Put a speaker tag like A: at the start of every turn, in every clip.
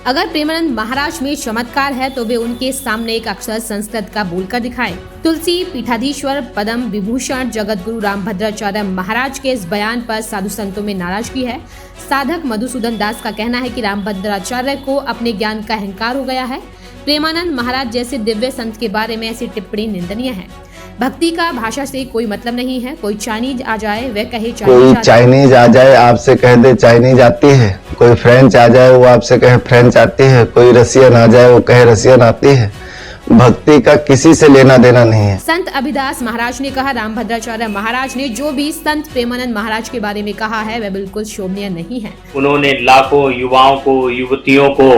A: अगर प्रेमानंद महाराज में चमत्कार है तो वे उनके सामने एक अक्षर संस्कृत का बोलकर दिखाएं। तुलसी पीठाधीश्वर पद्म विभूषण जगत गुरु रामभद्राचार्य महाराज के इस बयान पर साधु संतों में नाराजगी है। साधक मधुसूदन दास का कहना है कि रामभद्राचार्य को अपने ज्ञान का अहंकार हो गया है। प्रेमानंद महाराज जैसे दिव्य संत के बारे में ऐसी टिप्पणी निंदनीय है। भक्ति का भाषा से कोई मतलब नहीं है। कोई चाइनीज आ जाए वह कहे
B: चाइनीज आ जाए आपसे कह दे चाइनीज आती है, कोई फ्रेंच आ जाए वो आपसे कहे फ्रेंच आती है, कोई रसियन आ जाए वो कहे रसियन आती है। भक्ति का किसी से लेना देना नहीं है।
A: संत अभिदास महाराज ने कहा, रामभद्राचार्य महाराज ने जो भी संत प्रेमानंद महाराज के बारे में कहा है वह बिल्कुल शोभनीय नहीं है।
C: उन्होंने लाखों युवाओं को युवतियों को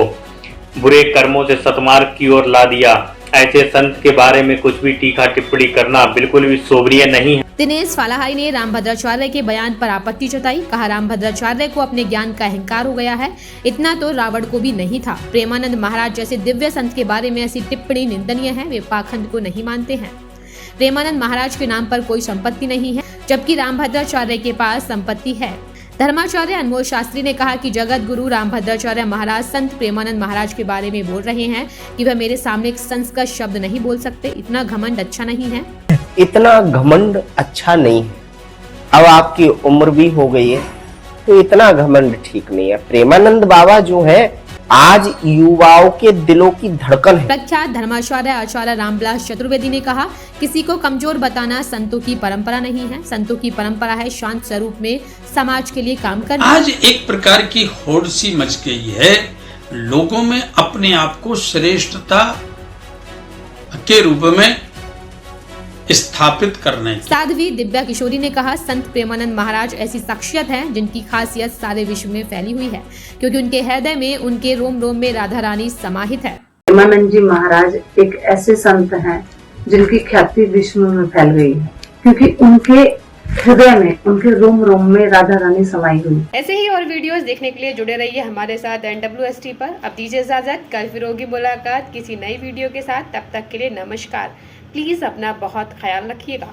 C: बुरे कर्मों से सतमार्ग की ओर ला दिया। ऐसे संत के बारे में कुछ भी टीका टिप्पणी करना बिल्कुल भी शोभनीय नहीं है।
A: दिनेश फालाहाई ने रामभद्राचार्य के बयान पर आपत्ति जताई। कहा, रामभद्राचार्य को अपने ज्ञान का अहंकार हो गया है, इतना तो रावण को भी नहीं था। प्रेमानंद महाराज जैसे दिव्य संत के बारे में ऐसी टिप्पणी निंदनीय है। वे पाखंड को नहीं मानते हैं। प्रेमानंद महाराज के नाम पर कोई संपत्ति नहीं है, जबकि रामभद्राचार्य के पास संपत्ति है। धर्माचार्य अनमोल शास्त्री ने कहा कि जगत गुरु रामभद्राचार्य महाराज संत प्रेमानंद महाराज के बारे में बोल रहे हैं कि वह मेरे सामने एक संस्कृत शब्द नहीं बोल सकते। इतना घमंड अच्छा नहीं है।
D: इतना घमंड अच्छा नहीं है। अब आपकी उम्र भी हो गई है तो इतना घमंड ठीक नहीं है। प्रेमानंद बाबा जो है आज युवाओं के दिलों की धड़कन है।
A: प्रख्यात धर्माचार्य आचार्य रामविलास चतुर्वेदी ने कहा, किसी को कमजोर बताना संतों की परंपरा नहीं है। संतों की परंपरा है शांत स्वरूप में समाज के लिए काम करना।
E: आज एक प्रकार की होड़ सी मच गई है लोगों में अपने आप को श्रेष्ठता के रूप में स्थापित करने की।
A: साध्वी दिव्या किशोरी ने कहा, संत प्रेमानंद महाराज ऐसी शख्सियत है जिनकी खासियत सारे विश्व में फैली हुई है, क्योंकि उनके हृदय में उनके रोम रोम में राधा रानी समाहित है।
F: प्रेमानंद जी महाराज एक ऐसे संत हैं जिनकी ख्याति विश्व में फैल गई है, क्योंकि उनके हृदय में उनके रोम रोम में राधा रानी समाई हुई।
A: ऐसे ही और वीडियोस देखने के लिए जुड़े रहिए हमारे साथ NWST पर। अब दीजिए इजाजत, कल फिर होगी मुलाकात किसी नई वीडियो के साथ। तब तक के लिए नमस्कार। प्लीज अपना बहुत ख्याल रखिएगा।